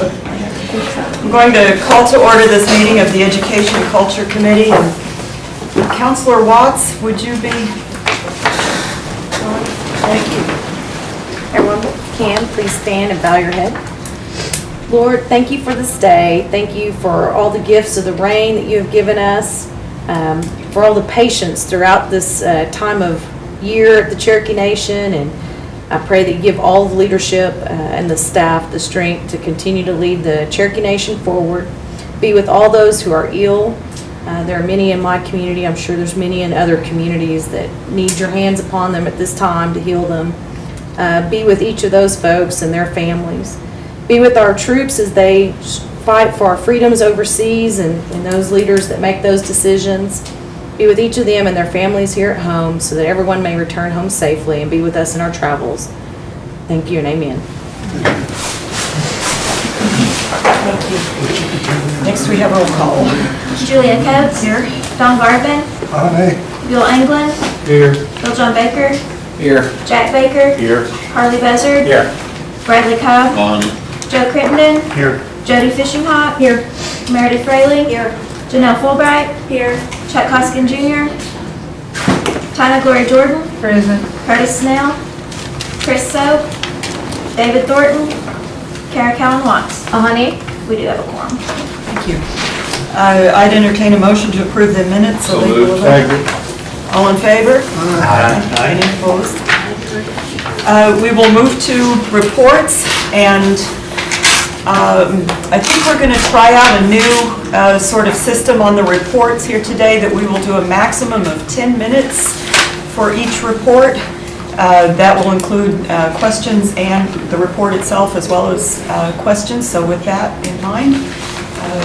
I'm going to call to order this meeting of the Education and Culture Committee. And Counselor Watts, would you be? Thank you. Everyone can, please stand and bow your head. Lord, thank you for this day. Thank you for all the gifts of the rain that you have given us, for all the patience throughout this time of year at the Cherokee Nation. And I pray that you give all the leadership and the staff the strength to continue to lead the Cherokee Nation forward. Be with all those who are ill. There are many in my community. I'm sure there's many in other communities that need your hands upon them at this time to heal them. Be with each of those folks and their families. Be with our troops as they fight for our freedoms overseas and those leaders that make those decisions. Be with each of them and their families here at home so that everyone may return home safely and be with us in our travels. Thank you and amen. Thank you. Next we have roll call. Julia Coates. Here. Don Garvin. Aye. Bill England. Here. Bill John Baker. Here. Jack Baker. Here. Harley Buzzard. Here. Bradley Cobb. On. Joe Crittenden. Here. Jody Fishinghawk. Here. Meredith Fraley. Here. Janelle Fulbright. Here. Chuck Hoskin Jr. Tina Gloria Jordan. Present. Curtis Snell. Chris Soap. David Thornton. Kara Callan Watts. Honey. We do have a quorum. Thank you. I'd entertain a motion to approve the minutes. So legal moved. event. All in favor? Aye. Any opposed? We will move to reports, and I think we're going to try out a new sort of system on the reports here today, that we will do a maximum of 10 minutes for each report. That will include questions and the report itself, as well as questions. So with that in mind,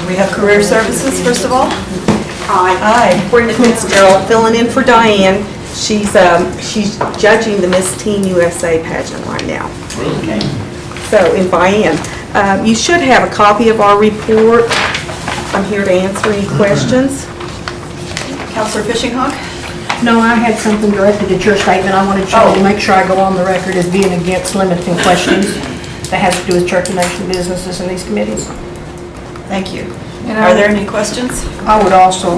we have Career Services, first of all. Hi. Brenda Fitzgerald, filling in for Diane. She's judging the Miss Teen USA pageant right now. Okay. So in Diane, you should have a copy of our report. I'm here to answer any questions. Counselor Fishinghawk? No, I had something directed at your statement. I wanted to make sure I go on the record as being against limiting questions that has to do with Cherokee Nation businesses in these committees. Thank you. Are there any questions? I would also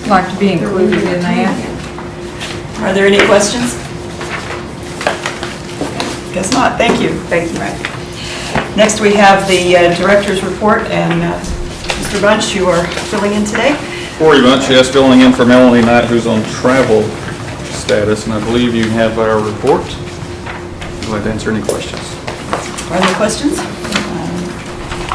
like to be included in that. Are there any questions? Guess not. Thank you. Thank you. Next, we have the director's report, and Mr. Bunch, you are filling in today. Corey Bunch, yes, filling in for Melanie Knight, who's on travel status, and I believe you have our report. I'd like to answer any questions. Are there questions?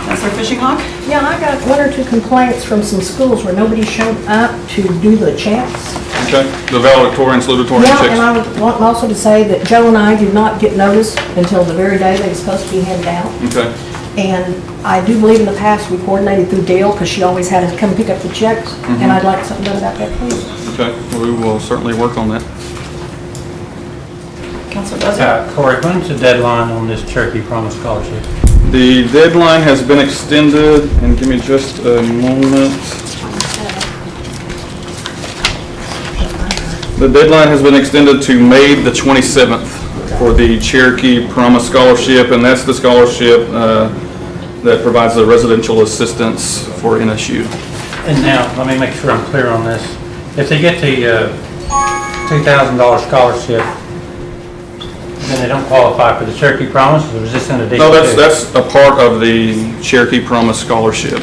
Counselor Fishinghawk? Yeah, I got one or two complaints from some schools where nobody showed up to do the checks. Okay, the valedictorian, salutatorian Yeah, checks. and I would want also to say that Joe and I did not get notice until the very day they were supposed to be handed out. Okay, And I do believe in the past we coordinated through Dale because she always had to come pick up the checks. And I'd like something done about that, please. okay, we will certainly work on that. Counselor Buzzard? Corey, when's the deadline on this Cherokee Promise Scholarship? The deadline has been extended, and give me just a moment. The deadline has been extended to May the 27th for the Cherokee Promise Scholarship, and that's the scholarship that provides the residential assistance for NSU. And now, let me make sure I'm clear on this. If they get the $2,000 scholarship, then they don't qualify for the Cherokee Promise, or is this in addition? No, that's a part of the Cherokee Promise Scholarship.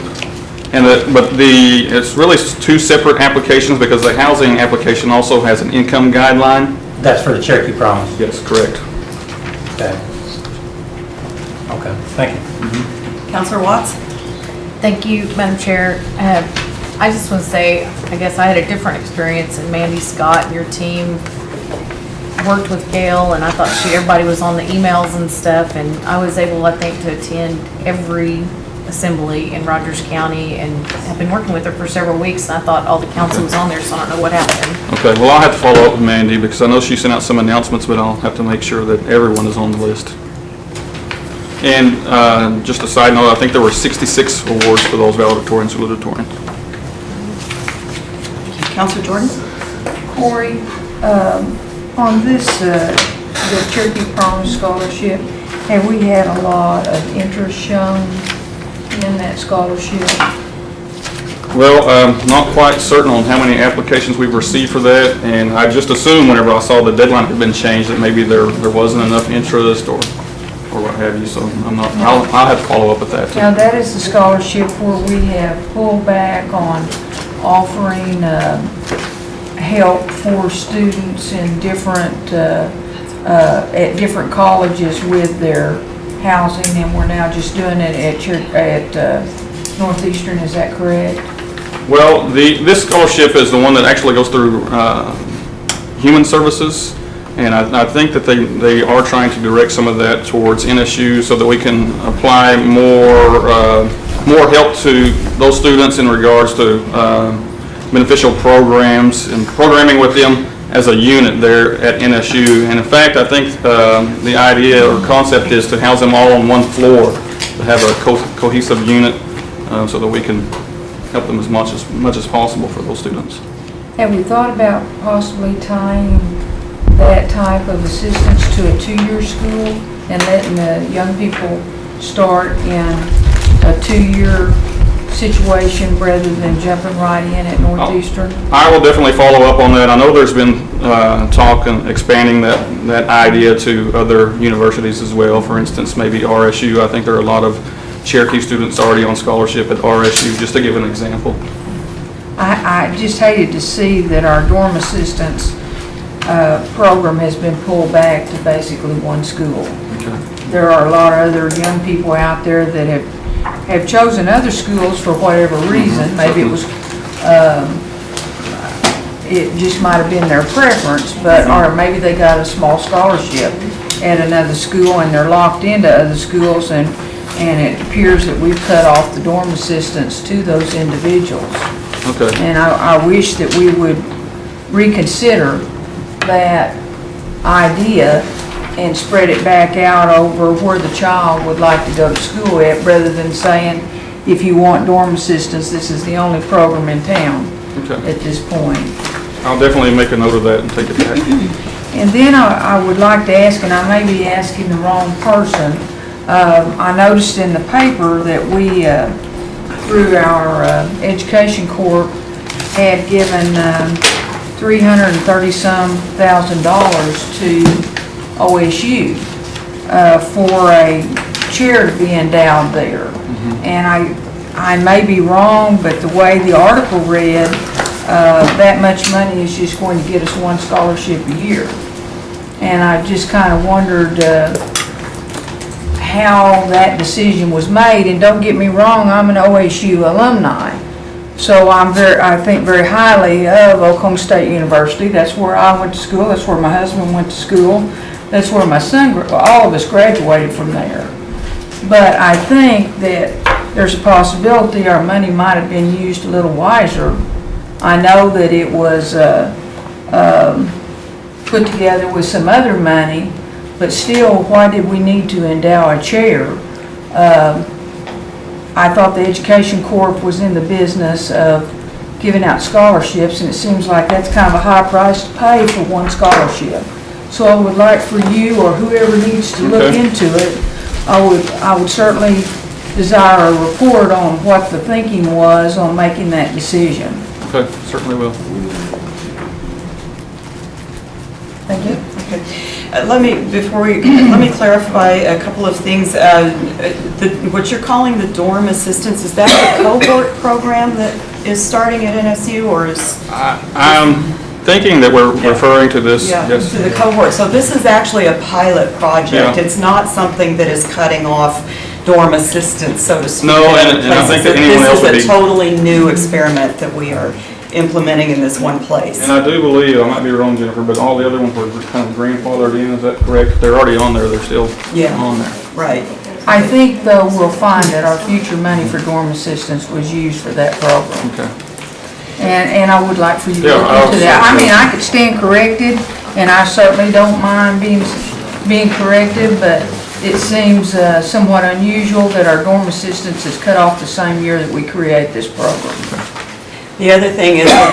And it's really two separate applications, because the housing application also has an income guideline. That's for the Cherokee Promise? Yes, correct. Okay. Okay, thank you. Counselor Watts? Thank you, Madam Chair. I just want to say, I guess I had a different experience, and Mandy Scott and your team worked with Gail, and I thought everybody was on the emails and stuff, and I was able, I think, to attend every assembly in Rogers County, and have been working with her for several weeks, and I thought all the council was on there, so I don't know what happened. Okay, well, I'll have to follow up with Mandy, because I know she sent out some announcements, but I'll have to make sure that everyone is on the list. And just a side note, I think there were 66 awards for those valedictorian and salutatorian. Counselor Jordan? Corey, on this, the Cherokee Promise Scholarship, have we had a lot of interest shown in that scholarship? Well, not quite certain on how many applications we've received for that, and I just assumed whenever I saw the deadline had been changed that maybe there wasn't enough interest or what have you, so I'm not, I'll have to follow up with that too. Now, that is the scholarship where we have pulled back on offering help for students in different, at different colleges with their housing, and we're now just doing it at Northeastern, is that correct? Well, this scholarship is the one that actually goes through Human Services, and I think that they are trying to direct some of that towards NSU so that we can apply more help to those students in regards to beneficial programs and programming with them as a unit there at NSU. And in fact, I think the idea or concept is to house them all on one floor, to have a cohesive unit so that we can help them as much as possible for those students. Have we thought about possibly tying that type of assistance to a 2-year school and letting the young people start in a 2-year situation rather than jumping right in at Northeastern? I will definitely follow up on that. I know there's been talk and expanding that idea to other universities as well. For instance, maybe RSU. I think there are a lot of Cherokee students already on scholarship at RSU, just to give an example. I just hated to see that our dorm assistance program has been pulled back to basically one school. Okay. There are a lot of other young people out there that have chosen other schools for whatever reason. Maybe it was, it just might have been their preference, but, or maybe they got a small scholarship at another school and they're locked into other schools, and it appears that we've cut off the dorm assistance to those individuals. Okay. And I wish that we would reconsider that idea and spread it back out over where the child would like to go to school at, rather than saying, if you want dorm assistance, this is the only program in town Okay. at this point. I'll definitely make a note of that and take it back. And then I would like to ask, and I may be asking the wrong person, I noticed in the paper that we, through our Education Corp, had given $330,000 to OSU for a chair to be endowed there. And I may be wrong, but the way the article read, that much money is just going to get us one scholarship a year. And I just kind of wondered how that decision was made. And don't get me wrong, I'm an OSU alumni. So I think very highly of Oklahoma State University. That's where I went to school. That's where my husband went to school. That's where my son, all of us graduated from there. But I think that there's a possibility our money might have been used a little wiser. I know that it was put together with some other money, but still, why did we need to endow a chair? I thought the Education Corp was in the business of giving out scholarships, and it seems like that's kind of a high price to pay for one scholarship. So I would like for you or whoever needs to look into it, I would certainly desire a report on what the thinking was on making that decision. Okay, certainly will. Thank you. Okay. Let me clarify a couple of things. What you're calling the dorm assistance, is that the cohort program that is starting at NSU, or is? I'm thinking that we're referring to this, Yeah, yes. to the cohort. So this is actually a pilot project. Yeah. It's not something that is cutting off dorm assistance, so to speak. No, and I think that anyone else would This is be. a totally new experiment that we are implementing in this one place. And I do believe, I might be wrong, Jennifer, but all the other ones were kind of grandfathered in, is that correct? They're already on there, they're still Yeah. on there. Right. I think, though, we'll find that our future money for dorm assistance was used for that program. Okay. And I would like for you to Yeah, look I'll into that. I see. mean, I could stand corrected, and I certainly don't mind being corrected, but it seems somewhat unusual that our dorm assistance is cut off the same year that we create this program. The other thing is that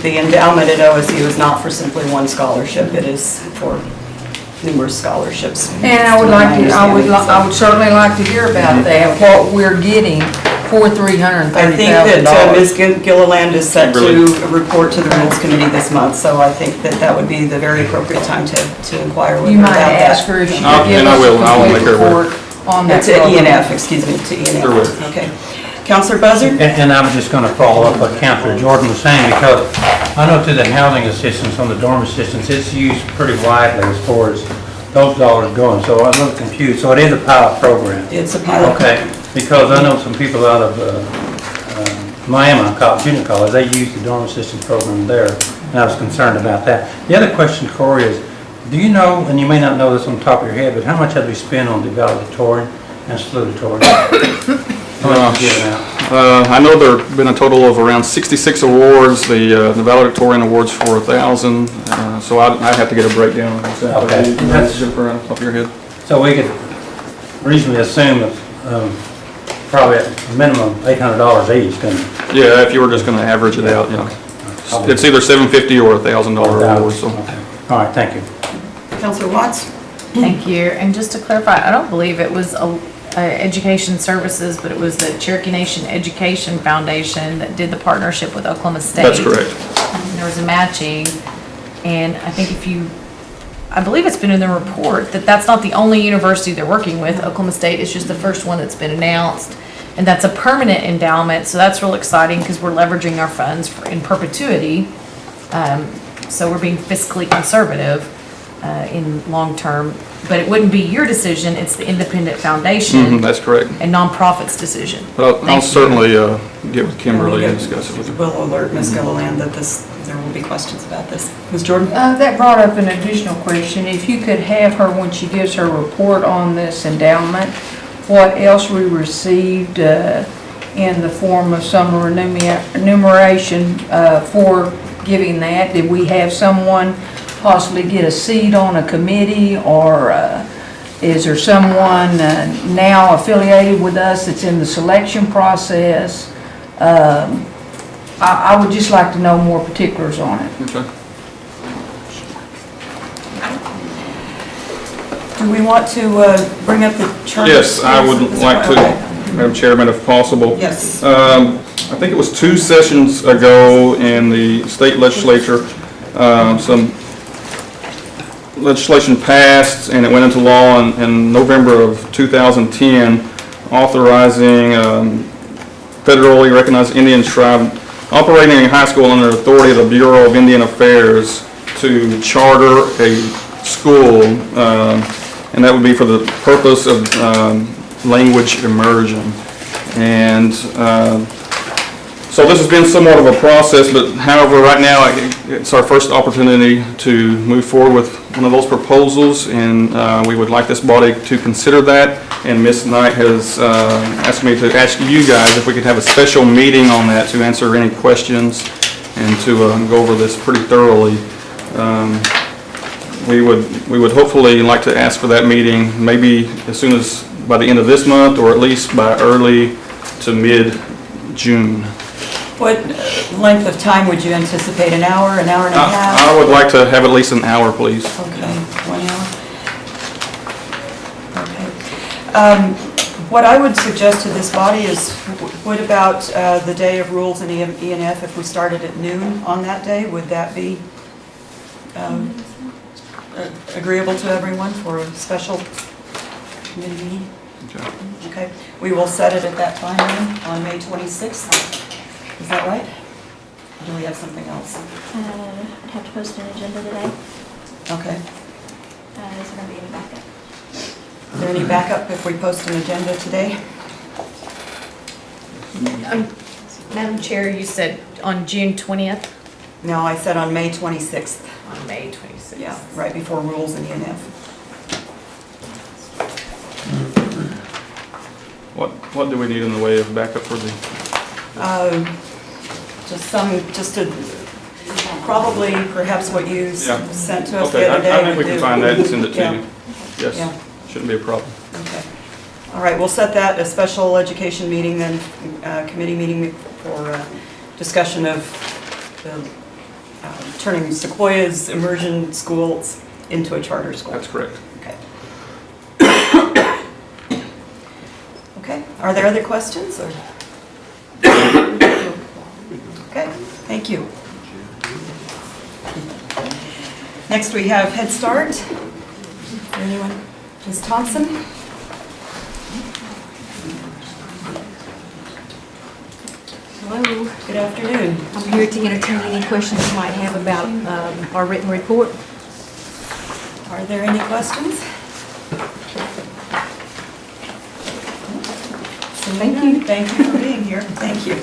the endowment at OSU is not for simply one scholarship. It is for numerous scholarships. And I would like to, I would certainly like to hear about that, what we're getting for $330,000. I think that Ms. Gilliland is set to report to the Rules Committee this month, so I think that that would be the very appropriate time to inquire with You her might about ask that. her if she I'll- could give and I us will. I will a make complete her aware. report on that. To program. ENF, excuse me, to ENF. There will. Okay. Counselor Buzzard? And I was just gonna follow up what Councilor Jordan was saying, because I know through the housing assistance, on the dorm assistance, it's used pretty widely as far as those dollars going, so I'm a little confused. So it is a pilot program? It's a pilot. Okay, because I know some people out of Miami, Junior College, they use the dorm assistance program there, and I was concerned about that. The other question, Corey, is, do you know, and you may not know this on the top of your head, but how much have we spent on the valedictorian and salutatorian? How much you given out? I know there have been a total of around 66 awards, the valedictorian awards for 1,000, so I'd have to get a breakdown of exactly. Okay. That's Jennifer, on top of your head. So we could reasonably assume that probably at a minimum $800 each, couldn't we? Yeah, if you were just gonna average it out, yeah. It's either $750 or $1,000 award, so. Okay. All right, thank you. Counselor Watts? Thank you. And just to clarify, I don't believe it was Education Services, but it was the Cherokee Nation Education Foundation that did the partnership with Oklahoma State. That's correct. And there was a matching, and I think I believe it's been in the report that that's not the only university they're working with. Oklahoma State is just the first one that's been announced, and that's a permanent endowment, so that's real exciting because we're leveraging our funds in perpetuity. So we're being fiscally conservative in long term, but it wouldn't be your decision, it's the independent foundation That's correct. and nonprofit's decision. But Thank I'll you. certainly get with Kimberly and discuss it with her. We'll alert Ms. Gilliland that there will be questions about this. Ms. Jordan? That brought up an additional question. If you could have her, when she gives her report on this endowment, what else we received in the form of some remuneration for giving that? Did we have someone possibly get a seat on a committee, or is there someone now affiliated with us that's in the selection process? I would just like to know more particulars on it. Okay. Do we want to bring up the charter? Yes, I would like to, Okay. Madam Chairman, if possible. Yes. I think it was 2 sessions ago in the state legislature, some legislation passed and it went into law in November of 2010, authorizing federally recognized Indian tribe operating a high school under authority of the Bureau of Indian Affairs to charter a school, and that would be for the purpose of language immersion. And so this has been somewhat of a process, but however, right now it's our first opportunity to move forward with one of those proposals, and we would like this body to consider that. And Ms. Knight has asked me to ask you guys if we could have a special meeting on that to answer any questions and to go over this pretty thoroughly. We would hopefully like to ask for that meeting maybe as soon as by the end of this month, or at least by early to mid-June. What length of time would you anticipate? An hour and a half? I would like to have at least an hour, please. Okay, 1 hour. Okay. What I would suggest to this body is, what about the day of rules and ENF, if we started at noon on that day? Would that be agreeable to everyone for a special committee meeting? Okay. Okay, we will set it at that time then, on May 26th. Is that right? Or do we have something else? I'd have to post an agenda today. Okay. Is there going to be any backup? Is there any backup if we post an agenda today? Madam Chair, you said on June 20th? No, I said on May 26th. On May 26th. Yeah, right before rules and ENF. What do we need in the way of backup for the? Just to, probably perhaps what you Yeah. sent to us Okay, the other day. I think we would can do. find that and send it to Yeah. you. Yeah. Yes, shouldn't be a problem. Okay. All right, we'll set that, a special education meeting then, committee meeting for discussion of the turning Sequoia's immersion schools into a charter school. That's correct. Okay. Okay, are there other questions, or? Okay, thank you. Next, we have Head Start. Is there anyone? Ms. Thompson? Hello, Good afternoon. I'm here to entertain any questions you might have about our written report. Are there any questions? Thank you. Thank you for being here. Thank you.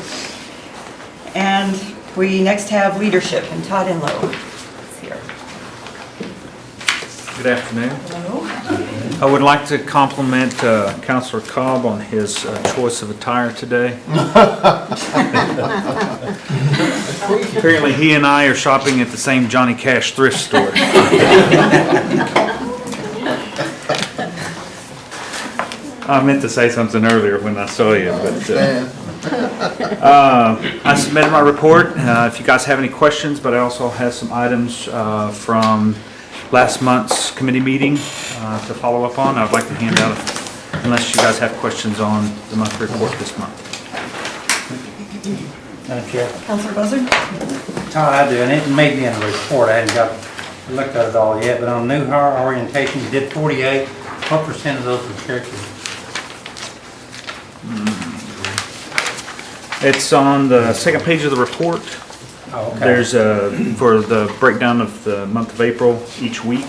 And we next have leadership, and Todd Enlow is here. Good afternoon. Hello. I would like to compliment Councilor Cobb on his choice of attire today. Apparently, he and I are shopping at the same Johnny Cash thrift store. I meant to say something earlier when I saw you, but I submitted my report. If you guys have any questions, but I also have some items from last month's committee meeting to follow up on. I'd like to hand out, unless you guys have questions on the monthly report this month. Madam Chair. Councilor Buzzard? Todd, I do, and it may be in the report, I haven't looked at it all yet, but on new hire orientation, you did 48. What percent of those were Cherokee? It's on the second page of the report. Oh, okay. There's for the breakdown of the month of April each week,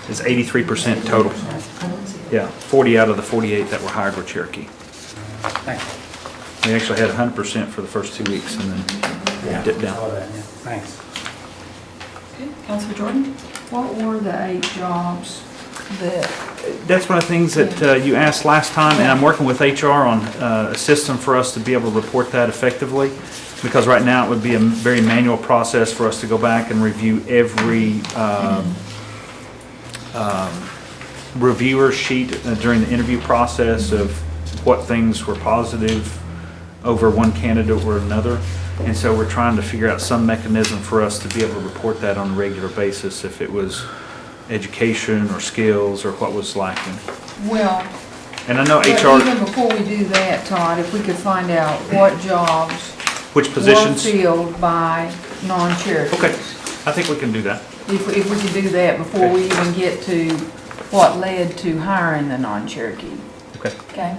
is 83% total. Yeah, 40 out of the 48 that were hired were Cherokee. Thanks. We actually had 100% for the first 2 weeks and then dipped down. Saw that, yeah. Thanks. Okay. Councilor Jordan? What were the 8 jobs that, That's one of the things that you asked last time, and I'm working with HR on a system for us to be able to report that effectively, because right now it would be a very manual process for us to go back and review every reviewer sheet during the interview process of what things were positive over one candidate or another. And so we're trying to figure out some mechanism for us to be able to report that on a regular basis, if it was education or skills or what was lacking. well, And I know but HR, even before we do that, Todd, if we could find out what jobs which were positions? filled by non-Cherokees. Okay, I think we can do that. If we could do that before we even get to what led to hiring the non-Cherokee. Okay. Okay?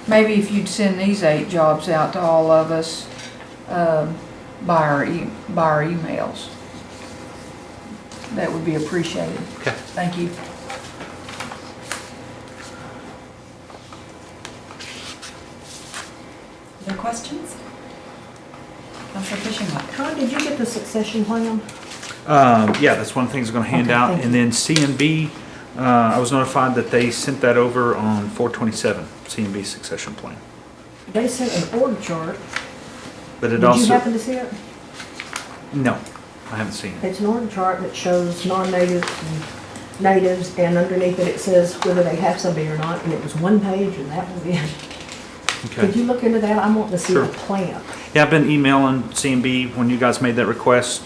Maybe if you'd send these 8 jobs out to all of us by our emails. That would be appreciated. Okay. Thank you. Other questions? Councilor Fishing. Todd, did you get the succession plan? Yeah, that's one of the things I'm gonna hand Okay, out. thank And then CMB, I was notified that they sent that over on 4/27, CMB succession plan. They sent an org chart. But it Did you also, happen to see it? no, I haven't seen it. It's an org chart that shows non-natives and natives, and underneath it says whether they have somebody or not, and it was one page, and that was it. Could Okay. you look into that? I want to see the Sure. plan. Yeah, I've been emailing CMB when you guys made that request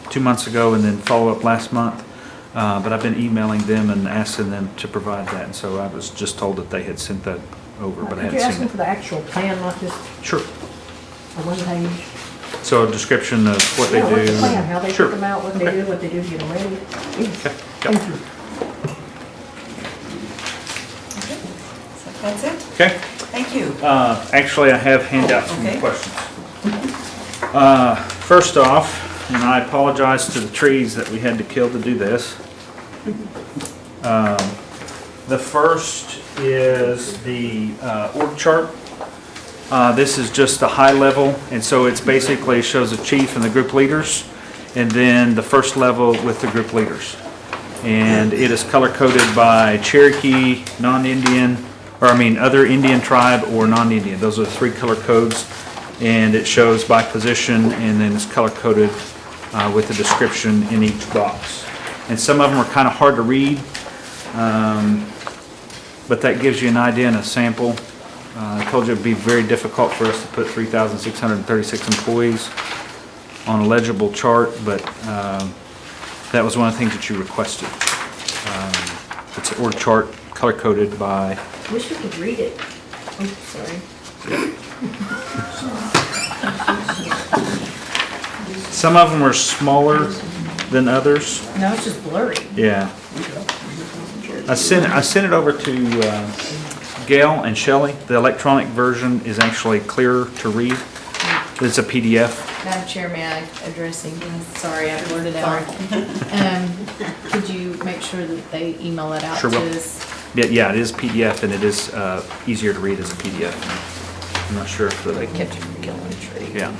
2 months ago and then follow up last month. But I've been emailing them and asking them to provide that. And so I was just told that they had sent that over, but I Could you hadn't ask seen them it. for the actual plan, not just Sure. a one page? So a description of what they Yeah, what's do. the plan, how they Sure. put them out, what they do, what they do to get them ready. Please. Okay. Thank you. So that's it? Okay. Thank you. Actually, I have handouts from the Okay. questions. First off, and I apologize to the trees that we had to kill to do this. The first is the org chart. This is just a high level, and so it's basically shows the chief and the group leaders, and then the first level with the group leaders. And it is color coded by Cherokee, non-Indian, other Indian tribe or non-Indian. Those are the 3 color codes, and it shows by position, and then it's color coded with a description in each box. And some of them are kind of hard to read, but that gives you an idea and a sample. I told you it'd be very difficult for us to put 3,636 employees on a legible chart, but That was one of the things that you requested. It's an org chart color-coded by, Wish we could read it. Oh, sorry. some of them are smaller than others. No, it's just blurry. Yeah. I sent it over to Gail and Shelley. The electronic version is actually clearer to read. It's a PDF. Madam Chair, may I address again? Sorry, I blurted out. Could you make sure that they email that out Sure to will. us? Yeah, it is PDF and it is easier to read as a PDF. I'm not sure if they Kept you from killing a tree. Yeah.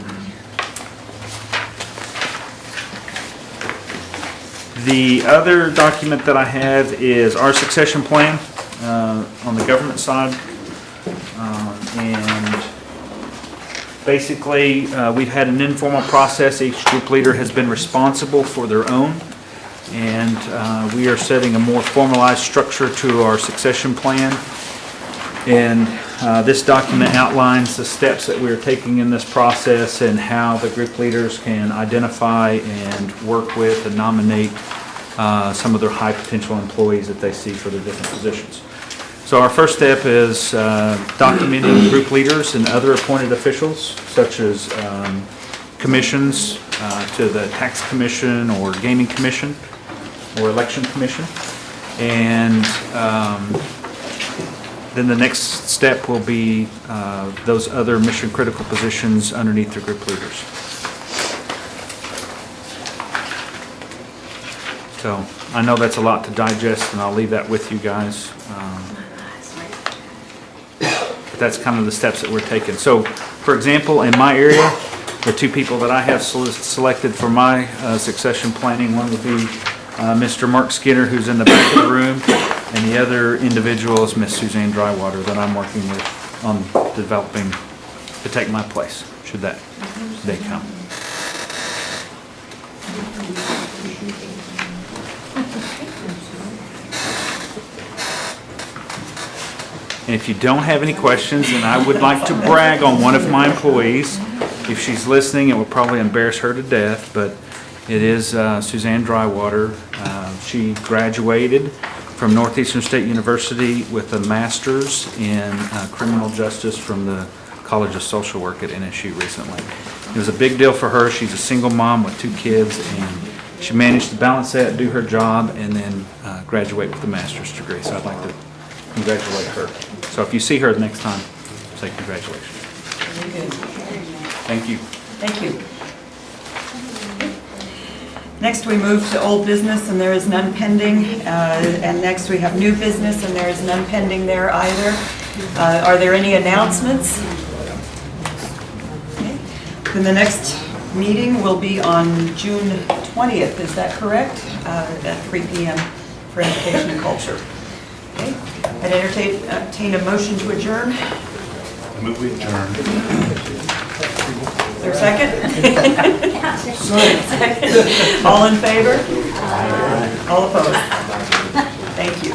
The other document that I have is our succession plan on the government side. And basically, we've had an informal process. Each group leader has been responsible for their own. And we are setting a more formalized structure to our succession plan. And this document outlines the steps that we're taking in this process and how the group leaders can identify and work with and nominate some of their high potential employees that they see for their different positions. So our first step is documenting group leaders and other appointed officials, such as commissions to the tax commission or gaming commission or election commission. And then the next step will be those other mission critical positions underneath the group leaders. So I know that's a lot to digest, and I'll leave that with you guys. But that's kind of the steps that we're taking. So, for example, in my area, the two people that I have selected for my succession planning, one would be Mr. Mark Skinner, who's in the back of the room, and the other individual is Miss Suzanne Drywater that I'm working with on developing to take my place, should that day come. And if you don't have any questions, then I would like to brag on one of my employees. If she's listening, it will probably embarrass her to death, but it is Suzanne Drywater. She graduated from Northeastern State University with a master's in criminal justice from the College of Social Work at NSU recently. It was a big deal for her. She's a single mom with 2 kids, and she managed to balance that, do her job, and then graduate with a master's degree. So I'd like to congratulate her. So if you see her the next time, say congratulations. Thank you. Thank you. Next, we move to old business, and there is none pending. And next, we have new business, and there is none pending there either. Are there any announcements? Okay. Then the next meeting will be on June 20th, is that correct? At 3 p.m. for Education and Culture. Okay. I'd entertain a motion to adjourn. Move we adjourn. Is there a second? Second. All in favor? All opposed? Thank you.